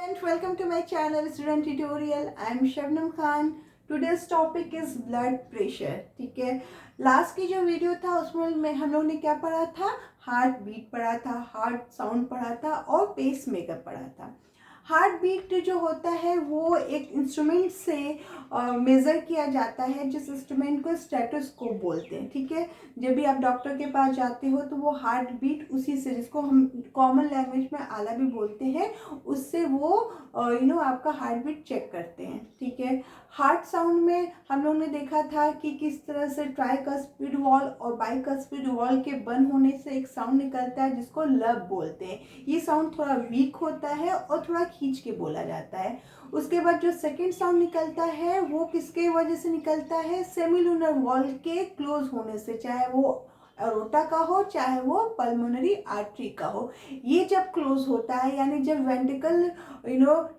And welcome to my channel Student Tutorial. I am Shabnam Khan. Today's topic is blood pressure. ठीक है, last की जो video था उसमें हम लोग ने क्या पढ़ा था, हार्ट बीट पढ़ा था, हार्ट साउंड पढ़ा था और पेस मेकर पढ़ा था। हार्ट बीट जो होता है वो एक इंस्ट्रूमेंट से मेज़र किया जाता है, जिस इंस्ट्रूमेंट को स्टेथोस्कोप बोलते हैं। ठीक है, जब भी आप डॉक्टर के पास जाते हो तो वो हार्ट बीट उसी से, जिसको हम कॉमन लैंग्वेज में आला भी बोलते हैं, उससे वो आपका हार्ट बीट चेक करते हैं। ठीक है, हार्ट साउंड में हम लोग ने देखा था कि किस तरह से ट्राइकस्पिड वॉल और बाइकस्पिड वॉल के बंद होने से एक साउंड निकलता है जिसको लब बोलते हैं। ये साउंड थोड़ा वीक होता है और थोड़ा खींच के बोला जाता है। उसके बाद जो सेकंड साउंड निकलता है वो किसके वजह से निकलता है, सेमिलुनर वॉल के क्लोज होने से, चाहे वो एरोटा का हो चाहे वो पल्मोनरी आर्टरी का हो। ये जब क्लोज होता है यानी जब वेंट्रिकल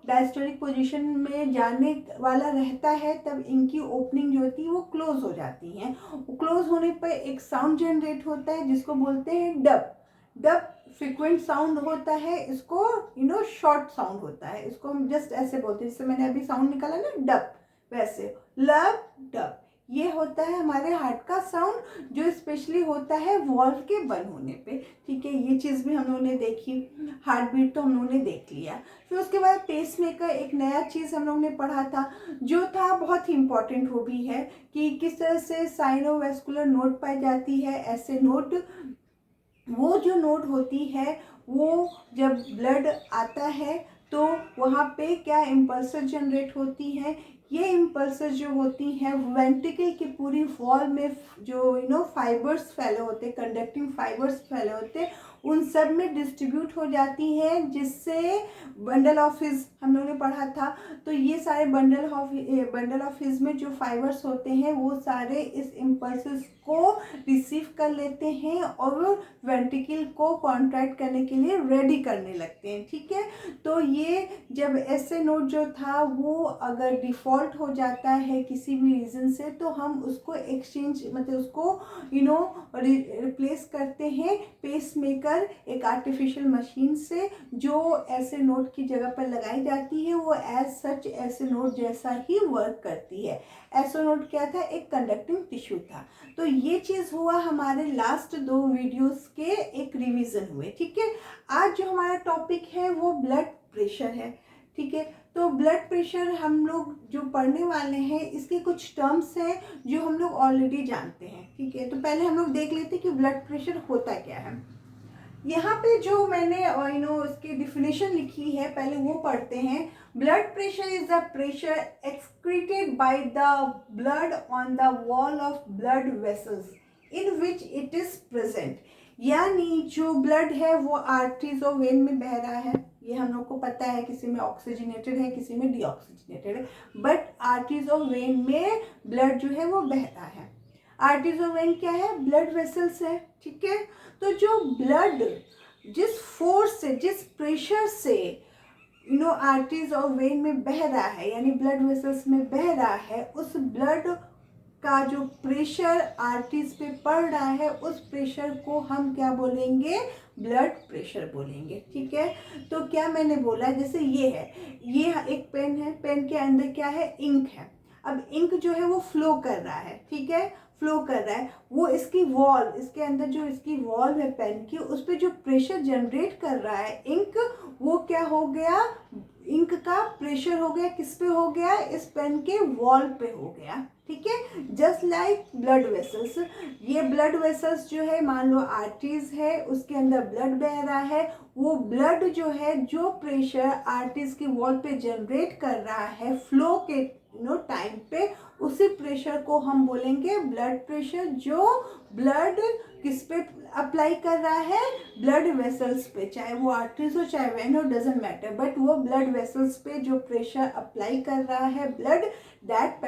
डायस्टोलिक पोजीशन में जाने वाला रहता है, तब इनकी ओपनिंग जो होती है वो क्लोज हो जाती है। क्लोज होने पर एक साउंड जनरेट होता है जिसको बोलते हैं डब। डब फ्रीक्वेंट साउंड होता है, इसको शॉर्ट साउंड होता है, इसको हम जस्ट ऐसे बोलते हैं, जैसे मैंने अभी साउंड निकाला ना डब, वैसे लब डब। ये होता है हमारे हार्ट का साउंड, जो स्पेशली होता है वॉल्व के बंद होने पे। ठीक है, ये चीज़ भी हम लोगों ने देखी। हार्ट बीट तो हम लोगों ने देख लिया। फिर उसके बाद पेस मेकर, एक नया चीज़ हम लोगों ने पढ़ा था जो था बहुत ही इम्पॉर्टेंट, वो भी है कि किस तरह से साइनोवेस्कुलर नोट पाई जाती है। ऐसे नोट, वो जो नोट होती है वो जब ब्लड आता है तो वहाँ पे क्या इम्पल्सेस जनरेट होती हैं। ये इम्पल्सेस जो होती हैं वेंट्रिकल की पूरी वॉल में जो फाइबर्स फैले होते, कंडक्टिंग फाइबर्स फैले होते, उन सब में डिस्ट्रीब्यूट हो जाती हैं, जिससे बंडल ऑफ हिज हम लोगों ने पढ़ा था। तो ये सारे बंडल ऑफ हिज में जो फाइबर्स होते हैं वो सारे इस इम्पल्सेस को रिसीव कर लेते हैं और वो वेंट्रिकल को कॉन्ट्रैक्ट करने के लिए रेडी करने लगते हैं। ठीक है, तो ये जब ऐसे नोट जो था वो अगर डिफ़ॉल्ट हो जाता है किसी भी रीज़न से, तो हम उसको एक्सचेंज मतलब उसको रिप्लेस करते हैं पेस मेकर, एक आर्टिफिशियल मशीन से, जो ऐसे नोट की जगह पर लगाई जाती है। वो एज सच ऐसे नोट जैसा ही वर्क करती है। ऐसे नोट क्या था, एक कंडक्टिंग टिश्यू था। तो ये चीज़ हुआ हमारे लास्ट 2 वीडियोस के एक रिवीजन हुए। ठीक है, आज जो हमारा टॉपिक है वो ब्लड प्रेशर है। ठीक है, तो ब्लड प्रेशर हम लोग जो पढ़ने वाले हैं, इसके कुछ टर्म्स हैं जो हम लोग ऑलरेडी जानते हैं। ठीक है, तो पहले हम लोग देख लेते हैं कि ब्लड प्रेशर होता क्या है। यहाँ पे जो मैंने इसकी डिफिनेशन लिखी है, पहले वो पढ़ते हैं। Blood pressure is the pressure excreted by the blood on the wall of blood vessels in which it is present. यानी जो ब्लड है वो आर्टरीज और वेन में बह रहा है। ये हम लोग को पता है, किसी में ऑक्सीजनेटेड है किसी में डीऑक्सीजनेटेड है, बट आर्टरीज और वेन में ब्लड जो है वो बहता है। आर्टरीज और वेन क्या है, ब्लड वेसल्स है। ठीक है, तो जो ब्लड जिस फोर्स से, जिस प्रेशर से आर्टरीज और वेन में बह रहा है, यानी ब्लड वेसल्स में बह रहा है, उस ब्लड का जो प्रेशर आर्टरीज पे पड़ रहा है, उस प्रेशर को हम क्या बोलेंगे, ब्लड प्रेशर बोलेंगे। ठीक है, तो क्या मैंने बोला, जैसे ये है, ये एक पेन है, पेन के अंदर क्या है, इंक है। अब इंक जो है वो फ्लो कर रहा है। ठीक है, फ्लो कर रहा है, वो इसकी वॉल, इसके अंदर जो इसकी वॉल है पेन की, उस पर जो प्रेशर जनरेट कर रहा है इंक, वो क्या हो गया, इंक का प्रेशर हो गया, किस पे हो गया, इस पेन के वॉल पे हो गया। ठीक है, जस्ट लाइक ब्लड वेसल्स। ये ब्लड वेसल्स जो है, मान लो आर्टरीज है, उसके अंदर ब्लड बह रहा है, वो ब्लड जो है, जो प्रेशर आर्टरीज की वॉल पे जनरेट कर रहा है फ्लो के टाइम पे, उसी प्रेशर को हम बोलेंगे ब्लड प्रेशर। जो ब्लड किस पे अप्लाई कर रहा है, ब्लड वेसल्स पे, चाहे वो आर्टरीज हो चाहे वेन हो, डजेंट मैटर, बट वो ब्लड वेसल्स पे जो प्रेशर अप्लाई कर रहा है blood, that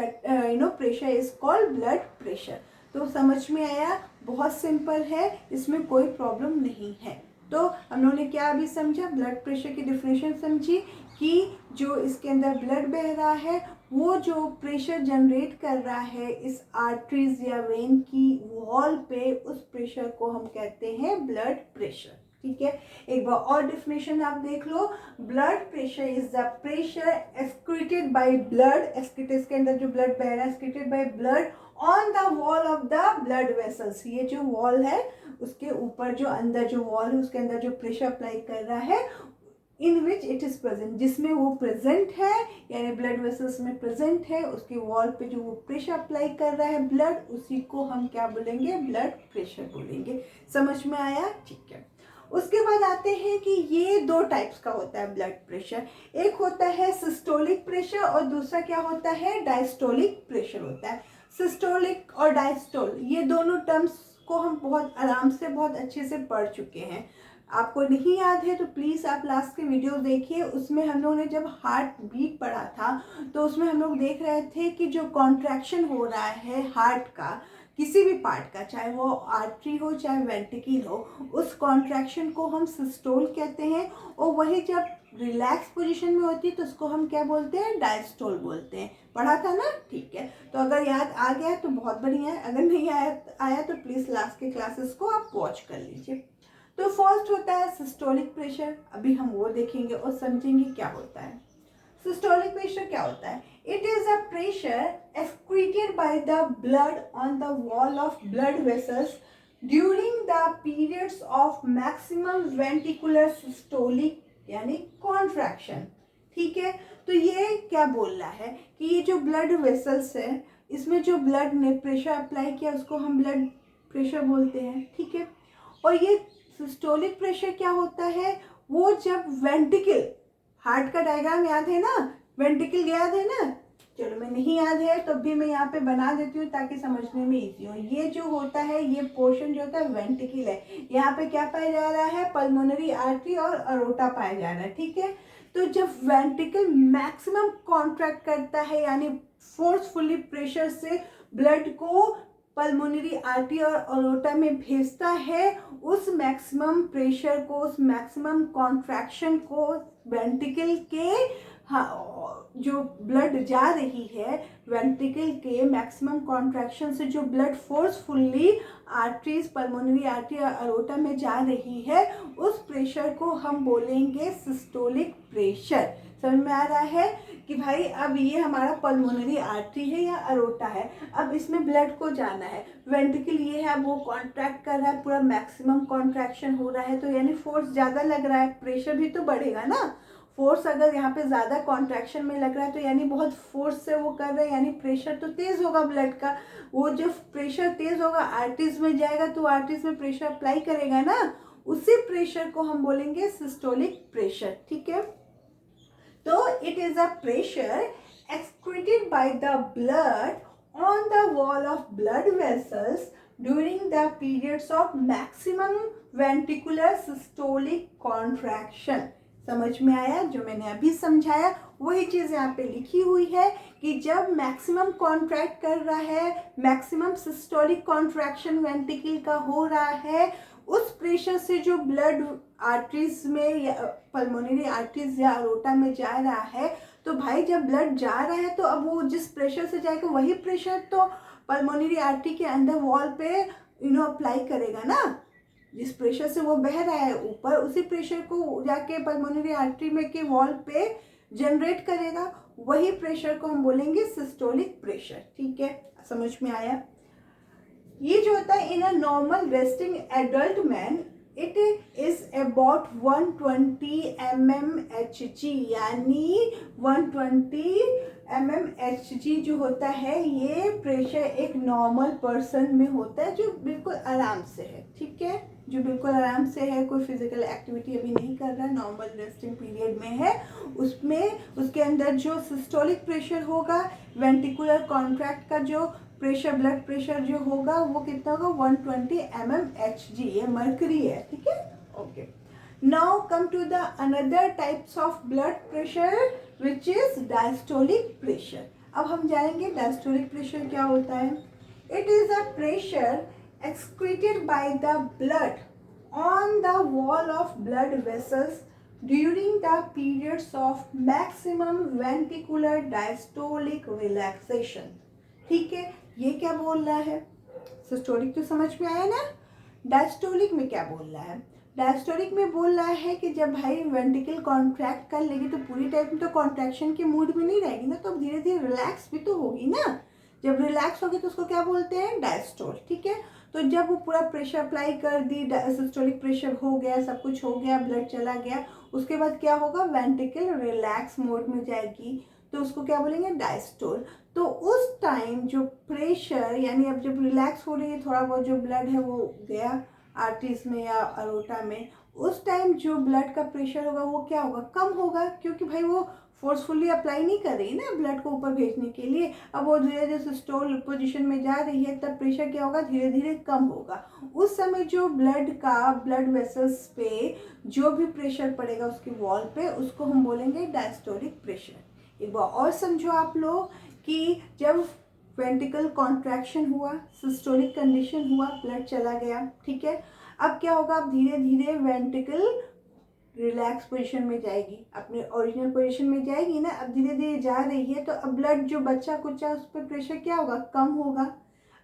pressure is called blood pressure. तो समझ में आया, बहुत सिंपल है, इसमें कोई प्रॉब्लम नहीं है। तो हम लोगों ने क्या अभी समझा, ब्लड प्रेशर की डिफिनेशन समझी कि जो इसके अंदर ब्लड बह रहा है, वो जो प्रेशर जनरेट कर रहा है इस आर्टरीज या वेन की वॉल पे, उस प्रेशर को हम कहते हैं ब्लड प्रेशर। ठीक है। एक बार और डेफिनेशन आप देख लो, blood pressure is the pressure excreted by blood, excreted के अंदर जो ब्लड बह रहा है, excreted by blood on the wall of the blood vessels, ये जो वॉल है उसके ऊपर जो अंदर जो वॉल है उसके अंदर जो प्रेशर अप्लाई कर रहा है, इन विच इट इज प्रेजेंट, जिसमें वो प्रेजेंट है, यानी ब्लड वेसल्स में प्रेजेंट है, उसके वॉल पे जो वो प्रेशर अप्लाई कर रहा है ब्लड, उसी को हम क्या बोलेंगे, ब्लड प्रेशर बोलेंगे। समझ में आया, ठीक है। उसके बाद आते हैं कि ये दो टाइप्स का होता है ब्लड प्रेशर, एक होता है सिस्टोलिक प्रेशर और दूसरा क्या होता है, डायस्टोलिक प्रेशर होता है। सिस्टोलिक और डायस्टोल, ये दोनों टर्म्स को हम बहुत आराम से बहुत अच्छे से पढ़ चुके हैं। आपको नहीं याद है तो प्लीज़ आप लास्ट के वीडियो देखिए, उसमें हम लोगों ने जब हार्ट बीट पढ़ा था तो उसमें हम लोग देख रहे थे कि जो कॉन्ट्रैक्शन हो रहा है हार्ट का, किसी भी पार्ट का, चाहे वो आर्टरी हो चाहे वेंट्रिकल हो, उस कॉन्ट्रैक्शन को हम सिस्टोल कहते हैं, और वही जब रिलैक्स पोजीशन में होती है तो उसको हम क्या बोलते हैं, डायस्टोल बोलते हैं। पढ़ा था ना, ठीक है। तो अगर याद आ गया तो बहुत बढ़िया है, अगर नहीं आया तो प्लीज़ लास्ट के क्लासेस को आप वॉच कर लीजिए। तो फर्स्ट होता है सिस्टोलिक प्रेशर, अभी हम वो देखेंगे और समझेंगे क्या होता है। सिस्टोलिक प्रेशर क्या होता है, it is a pressure excreted by the blood on the wall of blood vessels during the periods of maximum ventricular systolic यानी कॉन्ट्रैक्शन, ठीक है। तो ये क्या बोल रहा है कि ये जो ब्लड वेसल्स है, इसमें जो ब्लड ने प्रेशर अप्लाई किया उसको हम ब्लड प्रेशर बोलते हैं, ठीक है। और ये सिस्टोलिक प्रेशर क्या होता है, वो जब वेंट्रिकल, हार्ट का डायग्राम याद है ना, वेंट्रिकल याद है ना, चलो मैं नहीं याद है तो भी मैं यहाँ पे बना देती हूँ ताकि समझने में इजी हो। ये जो होता है, ये पोर्शन जो होता है वेंट्रिकल है, यहाँ पे क्या पाया जा रहा है, पल्मोनरी आर्टरी और अरोटा पाया जा रहा है, ठीक है। तो जब वेंट्रिकल मैक्सिमम कॉन्ट्रैक्ट करता है, यानी फोर्सफुली प्रेशर से ब्लड को पल्मोनरी आर्टरी और अरोटा में भेजता है, उस मैक्सिमम प्रेशर को, उस मैक्सिमम कॉन्ट्रैक्शन को वेंट्रिकल के, हाँ, जो ब्लड जा रही है वेंट्रिकल के मैक्सिमम कॉन्ट्रैक्शन से जो blood forcefully arteries, pulmonary artery और अरोटा में जा रही है, उस प्रेशर को हम बोलेंगे सिस्टोलिक प्रेशर। समझ में आ रहा है कि भाई अब ये हमारा पल्मोनरी आर्टरी है या अरोटा है, अब इसमें ब्लड को जाना है, वेंट्रिकल ये है, अब वो कॉन्ट्रैक्ट कर रहा है, पूरा मैक्सिमम कॉन्ट्रैक्शन हो रहा है, तो यानी फोर्स ज़्यादा लग रहा है, प्रेशर भी तो बढ़ेगा ना। फोर्स अगर यहाँ पे ज़्यादा कॉन्ट्रैक्शन में लग रहा है तो यानी बहुत फोर्स से वो कर रहे हैं, यानी प्रेशर तो तेज़ होगा ब्लड का, वो जब प्रेशर तेज़ होगा आर्टरीज में जाएगा तो आर्टरीज में प्रेशर अप्लाई करेगा ना, उसी प्रेशर को हम बोलेंगे सिस्टोलिक प्रेशर, ठीक है। तो it is a pressure excreted by the blood on the wall of blood vessels during the periods of maximum ventricular systolic contraction. समझ में आया, जो मैंने अभी समझाया वही चीज़ यहाँ पे लिखी हुई है कि जब मैक्सिमम कॉन्ट्रैक्ट कर रहा है, मैक्सिमम सिस्टोलिक कॉन्ट्रैक्शन वेंट्रिकल का हो रहा है, उस प्रेशर से जो ब्लड आर्टरीज में या पल्मोनरी आर्टरीज या अरोटा में जा रहा है, तो भाई जब ब्लड जा रहा है तो अब वो जिस प्रेशर से जाएगा वही प्रेशर तो पल्मोनरी आर्टरी के अंदर वॉल पे अप्लाई करेगा ना, जिस प्रेशर से वो बह रहा है ऊपर, उसी प्रेशर को जाके पल्मोनरी आर्टरी में के वॉल पे जनरेट करेगा, वही प्रेशर को हम बोलेंगे सिस्टोलिक प्रेशर, ठीक है। समझ में आया। ये जो होता है in a normal resting adult man, it is about 120 mmHg, यानी 120 mmHg जो होता है, ये प्रेशर एक नॉर्मल पर्सन में होता है जो बिल्कुल आराम से है, ठीक है, जो बिल्कुल आराम से है, कोई फिजिकल एक्टिविटी अभी नहीं कर रहा है, नॉर्मल रेस्टिंग पीरियड में है, उसमें उसके अंदर जो सिस्टोलिक प्रेशर होगा, वेंट्रिकुलर कॉन्ट्रैक्ट का जो प्रेशर, ब्लड प्रेशर जो होगा वो कितना होगा, 120 mmHg, ये मर्करी है, ठीक है, okay. Now come to the another types of blood pressure which is diastolic pressure. अब हम जानेंगे डायस्टोलिक प्रेशर क्या होता है। It is a pressure excreted by the blood on the wall of blood vessels during the periods of maximum ventricular diastolic relaxation, ठीक है। ये क्या बोल रहा है, सिस्टोलिक तो समझ में आया ना, डायस्टोलिक में क्या बोल रहा है, डायस्टोलिक में बोल रहा है कि जब भाई वेंट्रिकल कॉन्ट्रैक्ट कर लेगी तो पूरी टाइम तो कॉन्ट्रैक्शन के मूड में नहीं रहेगी ना, तो धीरे धीरे रिलैक्स भी तो होगी ना। जब रिलैक्स होगी तो उसको क्या बोलते हैं, डायस्टोल। ठीक है, तो जब वो पूरा प्रेशर अप्लाई कर दी, सिस्टोलिक प्रेशर हो गया, सब कुछ हो गया, ब्लड चला गया, उसके बाद क्या होगा, वेंट्रिकल रिलैक्स मोड में जाएगी, तो उसको क्या बोलेंगे, डायस्टोल। तो उस टाइम जो प्रेशर, यानी अब जब रिलैक्स हो रही है, थोड़ा बहुत जो ब्लड है वो गया आर्टरीज में या अरोटा में, उस टाइम जो ब्लड का प्रेशर होगा वो क्या होगा, कम होगा, क्योंकि भाई वो फोर्सफुली अप्लाई नहीं कर रही ना ब्लड को ऊपर भेजने के लिए। अब वो धीरे धीरे सिस्टोल पोजीशन में जा रही है, तब प्रेशर क्या होगा, धीरे धीरे कम होगा। उस समय जो ब्लड वेसल्स पे जो भी प्रेशर पड़ेगा उसकी वॉल पे, उसको हम बोलेंगे डायस्टोलिक प्रेशर। एक बार और समझो आप लोग कि जब वेंट्रिकल कॉन्ट्रैक्शन हुआ, सिस्टोलिक कंडीशन हुआ, ब्लड चला गया, ठीक है, अब क्या होगा, अब धीरे धीरे वेंट्रिकल रिलैक्स पोजीशन में जाएगी, अपने ओरिजिनल पोजीशन में जाएगी ना। अब धीरे धीरे जा रही है, तो अब ब्लड जो बच्चा कुचा उस पर प्रेशर क्या होगा, कम होगा।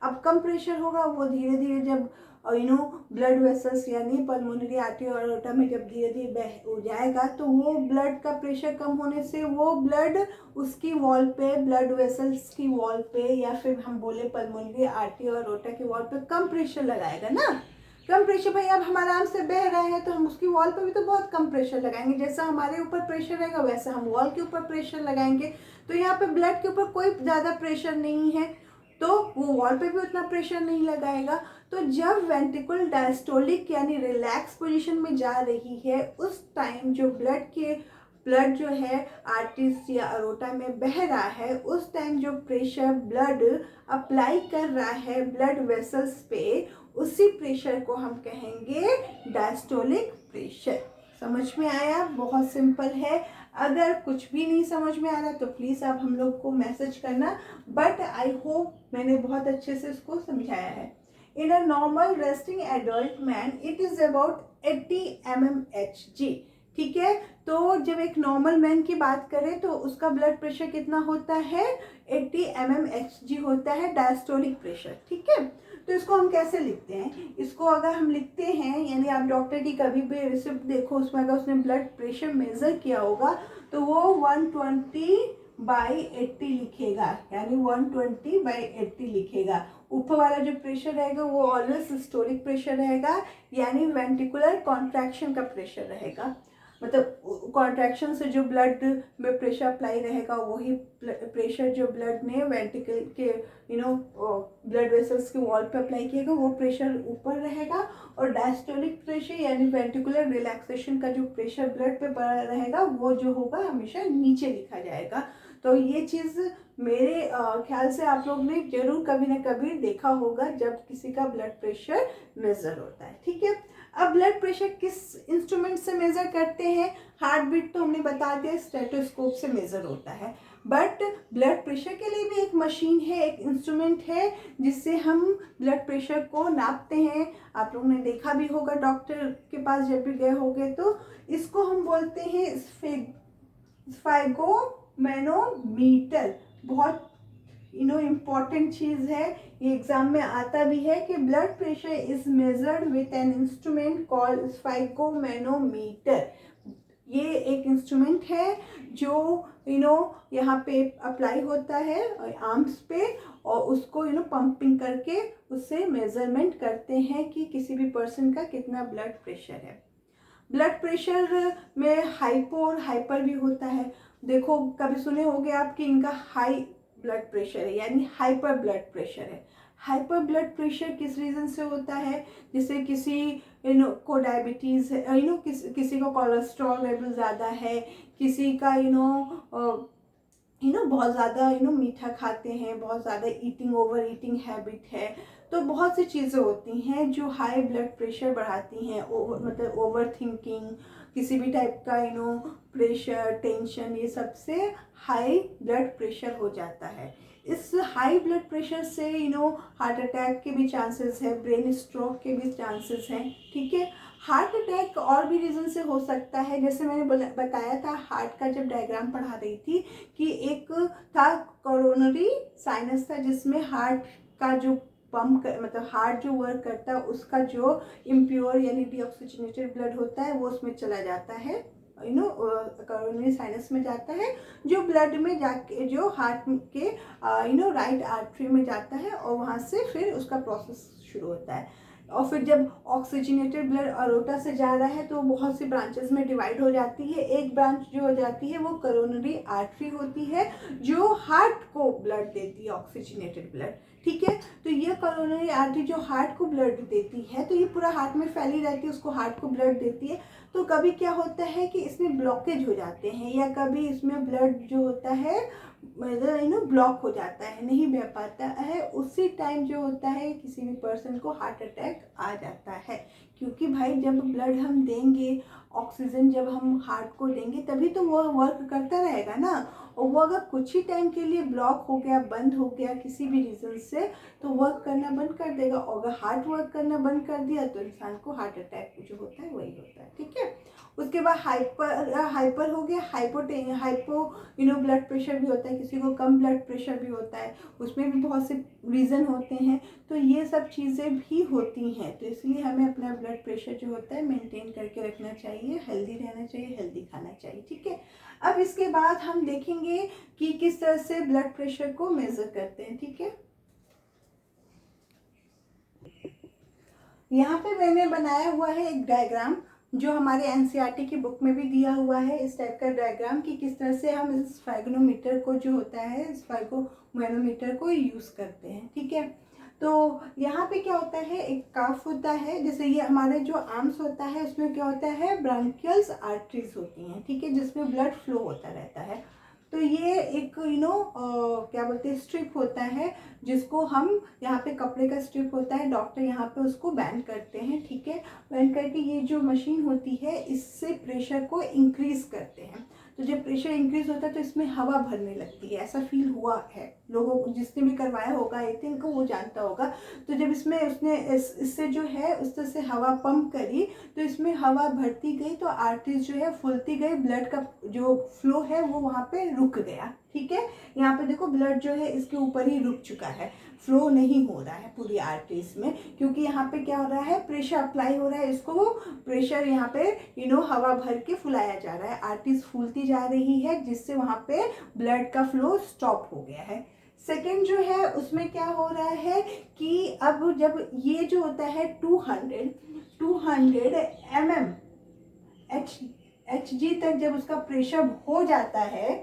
अब कम प्रेशर होगा, वो धीरे धीरे जब ब्लड वेसल्स यानी पल्मोनरी आर्टरी और अयोटा में जब धीरे धीरे बह हो जाएगा, तो वो ब्लड का प्रेशर कम होने से वो ब्लड उसकी वॉल पे, ब्लड वेसल्स की वॉल पे, या फिर हम बोले पल्मोनरी आर्टरी और अयोटा की वॉल पे कम प्रेशर लगाएगा ना। कम प्रेशर भाई, अब हम आराम से बह रहे हैं तो हम उसकी वॉल पे भी तो बहुत कम प्रेशर लगाएंगे, जैसा हमारे ऊपर प्रेशर रहेगा वैसा हम वॉल के ऊपर प्रेशर लगाएंगे। तो यहाँ पे ब्लड के ऊपर कोई ज़्यादा प्रेशर नहीं है, तो वो वॉल पे भी उतना प्रेशर नहीं लगाएगा। तो जब वेंट्रिकल डायस्टोलिक यानी रिलैक्स पोजीशन में जा रही है, उस टाइम जो ब्लड जो है आर्टरीज या अरोटा में बह रहा है, उस टाइम जो प्रेशर ब्लड अप्लाई कर रहा है ब्लड वेसल्स पे, उसी प्रेशर को हम कहेंगे डायस्टोलिक प्रेशर। समझ में आया, बहुत सिंपल है। अगर कुछ भी नहीं समझ में आ रहा तो प्लीज़ आप हम लोग को मैसेज करना, बट आई होप मैंने बहुत अच्छे से इसको समझाया है। In a normal resting adult man it is about 80 mmHg। ठीक है, तो जब एक नॉर्मल मैन की बात करें तो उसका ब्लड प्रेशर कितना होता है, 80 mmHg होता है डायस्टोलिक प्रेशर। ठीक है, तो इसको हम कैसे लिखते हैं, इसको अगर हम लिखते हैं, यानी आप डॉक्टर की कभी भी रिसिप्ट देखो, उसमें अगर उसने ब्लड प्रेशर मेज़र किया होगा तो वो 120/80 लिखेगा, यानी 120/80 लिखेगा। ऊपर वाला जो प्रेशर रहेगा वो ऑलवेज सिस्टोलिक प्रेशर रहेगा, यानी वेंट्रिकुलर कॉन्ट्रैक्शन का प्रेशर रहेगा। मतलब कॉन्ट्रैक्शन से जो ब्लड में प्रेशर अप्लाई रहेगा वही प्रेशर जो ब्लड ने वेंट्रिकल के ब्लड वेसल्स के वॉल पे अप्लाई किएगा वो प्रेशर ऊपर रहेगा। और डायस्टोलिक प्रेशर यानी वेंट्रिकुलर रिलैक्सेशन का जो प्रेशर ब्लड पे बढ़ा रहेगा वो जो होगा हमेशा नीचे लिखा जाएगा। तो ये चीज़ मेरे ख्याल से आप लोग ने जरूर कभी ना कभी देखा होगा जब किसी का ब्लड प्रेशर मेजर होता है। ठीक है, अब ब्लड प्रेशर किस इंस्ट्रूमेंट से मेज़र करते हैं, हार्ट बीट तो हमने बता दिया स्टेथोस्कोप से मेज़र होता है, बट ब्लड प्रेशर के लिए भी एक मशीन है, एक इंस्ट्रूमेंट है जिससे हम ब्लड प्रेशर को नापते हैं। आप लोगों ने देखा भी होगा डॉक्टर के पास जब भी गए होंगे, तो इसको हम बोलते हैं स्फेगोमैनोमीटर। बहुत इम्पॉर्टेंट चीज़ है, ये एग्जाम में आता भी है कि blood pressure is measured with an instrument called sphygmomanometer. ये एक इंस्ट्रूमेंट है जो यहाँ पे अप्लाई होता है आर्म्स पे, और उसको पंपिंग करके उससे मेजरमेंट करते हैं कि किसी भी पर्सन का कितना ब्लड प्रेशर है। ब्लड प्रेशर में हाइपो और हाइपर भी होता है। देखो कभी सुने होंगे आप कि इनका हाई ब्लड प्रेशर है, यानी हाइपर ब्लड प्रेशर है। हाइपर ब्लड प्रेशर किस रीज़न से होता है, जैसे किसी को डायबिटीज़ है, किसी को कोलेस्ट्रॉल लेवल ज़्यादा है, किसी का बहुत ज़्यादा मीठा खाते हैं, बहुत ज़्यादा ओवर ईटिंग हैबिट है, तो बहुत सी चीज़ें होती हैं जो हाई ब्लड प्रेशर बढ़ाती हैं। मतलब ओवर थिंकिंग, किसी भी टाइप का प्रेशर, टेंशन, ये सबसे हाई ब्लड प्रेशर हो जाता है। इस हाई ब्लड प्रेशर से हार्ट अटैक के भी चांसेस है, ब्रेन स्ट्रोक के भी चांसेस हैं। ठीक है, हार्ट अटैक और भी रीज़न से हो सकता है, जैसे मैंने बताया था हार्ट का जब डायग्राम पढ़ा रही थी कि एक था कोरोनरी साइनस था, जिसमें हार्ट का जो पंप मतलब हार्ट जो वर्क करता है उसका जो इम्प्योर यानी डीऑक्सीजनेटेड ब्लड होता है वो उसमें चला जाता है, कोरोनरी साइनस में जाता है, जो ब्लड में जाके जो हार्ट के राइट आर्टरी में जाता है और वहाँ से फिर उसका प्रोसेस शुरू होता है। और फिर जब ऑक्सीजनेटेड ब्लड अरोटा से जा रहा है तो बहुत सी ब्रांचेस में डिवाइड हो जाती है। एक ब्रांच जो हो जाती है वो कोरोनरी आर्टरी होती है जो हार्ट को ब्लड देती है, ऑक्सीजनेटेड ब्लड, ठीक है। तो ये कोरोनरी आर्टरी जो हार्ट को ब्लड देती है तो ये पूरा हार्ट में फैली रहती है, उसको हार्ट को ब्लड देती है। तो कभी क्या होता है कि इसमें ब्लॉकेज हो जाते हैं या कभी इसमें ब्लड जो होता है ब्लॉक हो जाता है, नहीं बह पाता है, उसी टाइम जो होता है किसी भी पर्सन को हार्ट अटैक आ जाता है। क्योंकि भाई जब ब्लड हम देंगे, ऑक्सीजन जब हम हार्ट को देंगे तभी तो वो वर्क करता रहेगा ना, और वो अगर कुछ ही टाइम के लिए ब्लॉक हो गया, बंद हो गया किसी भी रीज़न से, तो वर्क करना बंद कर देगा। और अगर हार्ट वर्क करना बंद कर दिया तो इंसान को हार्ट अटैक जो होता है वही होता है, ठीक है। उसके बाद हाइपर हो गया, हाइपो ब्लड प्रेशर भी होता है, किसी को कम ब्लड प्रेशर भी होता है, उसमें भी बहुत से रीज़न होते हैं। तो ये सब चीज़ें भी होती हैं, तो इसलिए हमें अपना ब्लड प्रेशर जो होता है मेंटेन करके रखना चाहिए, हेल्दी रहना चाहिए, हेल्दी खाना चाहिए, ठीक है। अब इसके बाद हम देखेंगे कि किस तरह से ब्लड प्रेशर को मेज़र करते हैं, ठीक है। यहाँ पे मैंने बनाया हुआ है एक डायग्राम जो हमारे एनसीईआरटी की बुक में भी दिया हुआ है, इस टाइप का डायग्राम कि किस तरह से हम इस स्फेगनोमीटर को जो होता है स्फेगोमैनोमीटर को यूज़ करते हैं, ठीक है। तो यहाँ पे क्या होता है, एक काफ होता है, जैसे ये हमारे जो आर्म्स होता है उसमें क्या होता है, ब्रांकियल्स आर्टरीज होती हैं, ठीक है, जिसमें ब्लड फ्लो होता रहता है। तो ये एक क्या बोलते हैं, स्ट्रिप होता है जिसको हम यहाँ पे कपड़े का स्ट्रिप होता है, डॉक्टर यहाँ पे उसको बैंड करते हैं, ठीक है। बैंड करके ये जो मशीन होती है इससे प्रेशर को इंक्रीज करते हैं। तो जब प्रेशर इंक्रीज होता है तो इसमें हवा भरने लगती है, ऐसा फील हुआ है लोगों को, जिसने भी करवाया होगा आई थिंक वो जानता होगा। तो जब इसमें उसने इससे जो है उस तरह से हवा पंप करी तो इसमें हवा भरती गई तो आर्टरीज जो है फूलती गई, ब्लड का जो फ्लो है वो वहाँ पे रुक गया, ठीक है। यहाँ पे देखो ब्लड जो है इसके ऊपर ही रुक चुका है, फ्लो नहीं हो रहा है पूरी आर्टरीज में, क्योंकि यहाँ पे क्या हो रहा है, प्रेशर अप्लाई हो रहा है, इसको प्रेशर यहाँ पे हवा भर के फुलाया जा रहा है, आर्टरीज फूलती जा रही है जिससे वहाँ पे ब्लड का फ्लो स्टॉप हो गया है। सेकेंड जो है उसमें क्या हो रहा है कि अब जब ये जो होता है 200 mm HG तक जब उसका प्रेशर हो जाता है,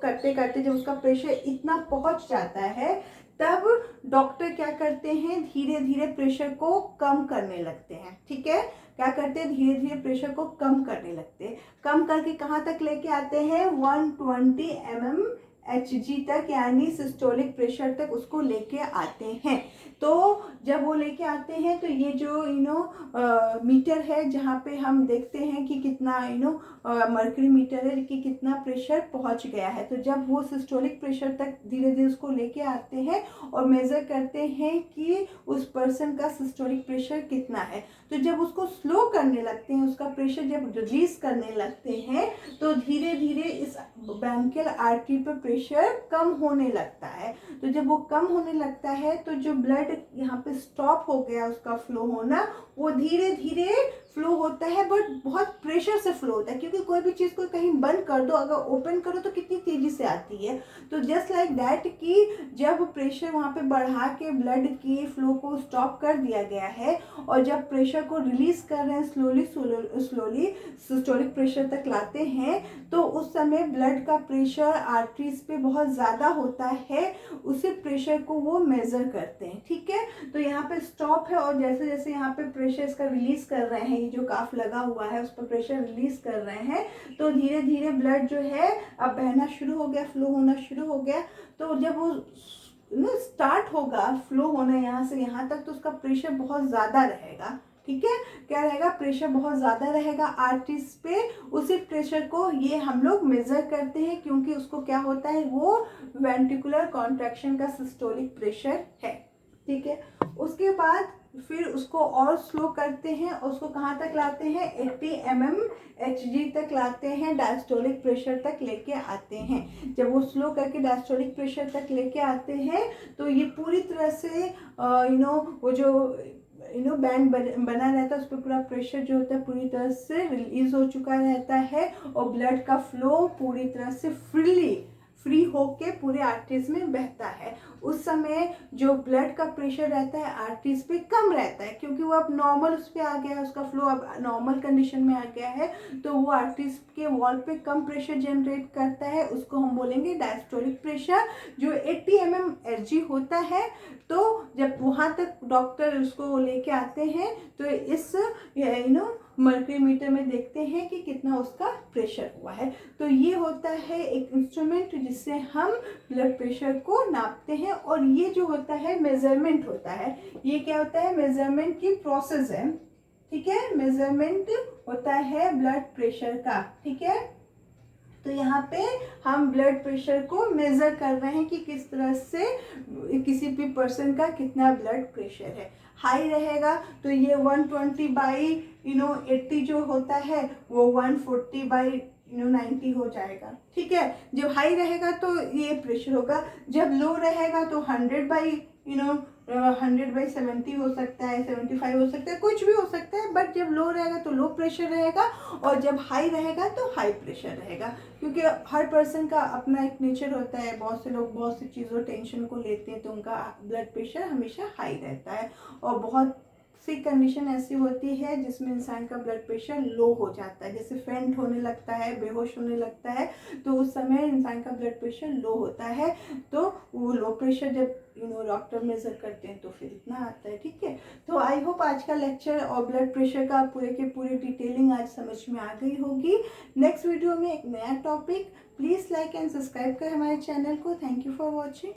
करते करते जब उसका प्रेशर इतना पहुंच जाता है तब डॉक्टर क्या करते हैं, धीरे धीरे प्रेशर को कम करने लगते हैं, ठीक है। क्या करते हैं, धीरे धीरे प्रेशर को कम करने लगते हैं, कम करके कहाँ तक लेके आते हैं, 120 mm HG तक, यानी सिस्टोलिक प्रेशर तक उसको लेके आते हैं। तो जब वो लेके आते हैं तो ये जो मीटर है जहाँ पे हम देखते हैं कि कितना मर्करी मीटर है कि कितना प्रेशर पहुँच गया है। तो जब वो सिस्टोलिक प्रेशर तक धीरे धीरे उसको लेके आते हैं और मेज़र करते हैं कि उस पर्सन का सिस्टोलिक प्रेशर कितना है, तो जब उसको स्लो करने लगते हैं, उसका प्रेशर जब रिलीज करने लगते हैं तो धीरे धीरे इस ब्रांकियल आर्टरी पर प्रेशर कम होने लगता है। तो जब वो कम होने लगता है तो जो ब्लड यहाँ पे स्टॉप हो गया उसका फ्लो होना, वो धीरे धीरे फ्लो होता है, बट बहुत प्रेशर से फ्लो होता है, क्योंकि कोई भी चीज़ को कहीं बंद कर दो अगर ओपन करो तो कितनी तेज़ी से आती है। तो जस्ट लाइक दैट कि जब प्रेशर वहाँ पे बढ़ा के ब्लड की फ्लो को स्टॉप कर दिया गया है और जब प्रेशर को रिलीज कर रहे हैं स्लोली सिस्टोलिक प्रेशर तक लाते हैं, तो उस समय ब्लड का प्रेशर आर्टरीज पे बहुत ज़्यादा होता है, उसी प्रेशर को वो मेज़र करते हैं, ठीक है। तो यहाँ पे स्टॉप है और जैसे जैसे यहाँ पे प्रेशर इसका रिलीज कर रहे हैं, ये जो काफ लगा हुआ है उस पर प्रेशर रिलीज कर रहे हैं, तो धीरे धीरे ब्लड जो है अब बहना शुरू हो गया, फ्लो होना शुरू हो गया। तो जब वो स्टार्ट होगा फ्लो होना यहाँ से यहाँ तक तो उसका प्रेशर बहुत ज़्यादा रहेगा, ठीक है। क्या रहेगा, प्रेशर बहुत ज़्यादा रहेगा आर्टरीज पे, उसी प्रेशर को ये हम लोग मेज़र करते हैं, क्योंकि उसको क्या होता है, वो वेंट्रिकुलर कॉन्ट्रैक्शन का सिस्टोलिक प्रेशर है, ठीक है। उसके बाद फिर उसको और स्लो करते हैं, उसको कहाँ तक लाते हैं, 80 mmHg तक लाते हैं, डायस्टोलिक प्रेशर तक लेके आते हैं। जब वो स्लो करके डायस्टोलिक प्रेशर तक लेके आते हैं तो ये पूरी तरह से वो जो बैंड बना रहता है उस पर पूरा प्रेशर जो होता है पूरी तरह से रिलीज हो चुका रहता है और ब्लड का फ्लो पूरी तरह से फ्री होके पूरे आर्टरीज में बहता है। उस समय जो ब्लड का प्रेशर रहता है आर्टरीज पे कम रहता है, क्योंकि वो अब नॉर्मल उस पर आ गया है, उसका फ्लो अब नॉर्मल कंडीशन में आ गया है, तो वो आर्टरीज के वॉल पे कम प्रेशर जनरेट करता है। उसको हम बोलेंगे डायस्टोलिक प्रेशर, जो 80 mmHg होता है। तो जब वहाँ तक डॉक्टर उसको लेके आते हैं तो इस मर्क्यूरी मीटर में देखते हैं कि कितना उसका प्रेशर हुआ है। तो ये होता है एक इंस्ट्रूमेंट जिससे हम ब्लड प्रेशर को नापते हैं। और ये जो होता है मेजरमेंट होता है, ये क्या होता है, मेजरमेंट की प्रोसेस है, ठीक है। मेजरमेंट होता है ब्लड प्रेशर का, ठीक है। तो यहाँ पे हम ब्लड प्रेशर को मेज़र कर रहे हैं कि किस तरह से किसी भी पर्सन का कितना ब्लड प्रेशर है। हाई रहेगा तो ये 120/80 जो होता है वो 140/90 हो जाएगा, ठीक है। जब हाई रहेगा तो ये प्रेशर होगा, जब लो रहेगा तो 100/70 हो सकता है, 75 हो सकता है, कुछ भी हो सकता है। बट जब लो रहेगा तो लो प्रेशर रहेगा और जब हाई रहेगा तो हाई प्रेशर रहेगा, क्योंकि हर पर्सन का अपना एक नेचर होता है। बहुत से लोग बहुत सी चीज़ों टेंशन को लेते हैं तो उनका ब्लड प्रेशर हमेशा हाई रहता है, और बहुत सी कंडीशन ऐसी होती है जिसमें इंसान का ब्लड प्रेशर लो हो जाता है, जैसे फेंट होने लगता है, बेहोश होने लगता है, तो उस समय इंसान का ब्लड प्रेशर लो होता है। तो वो लो प्रेशर जब डॉक्टर मेजर करते हैं तो फिर इतना आता है, ठीक है। तो आई होप आज का लेक्चर और ब्लड प्रेशर का पूरे के पूरी डिटेलिंग आज समझ में आ गई होगी। नेक्स्ट वीडियो में एक नया topic, please like and subscribe करें हमारे चैनल को। Thank you for watching.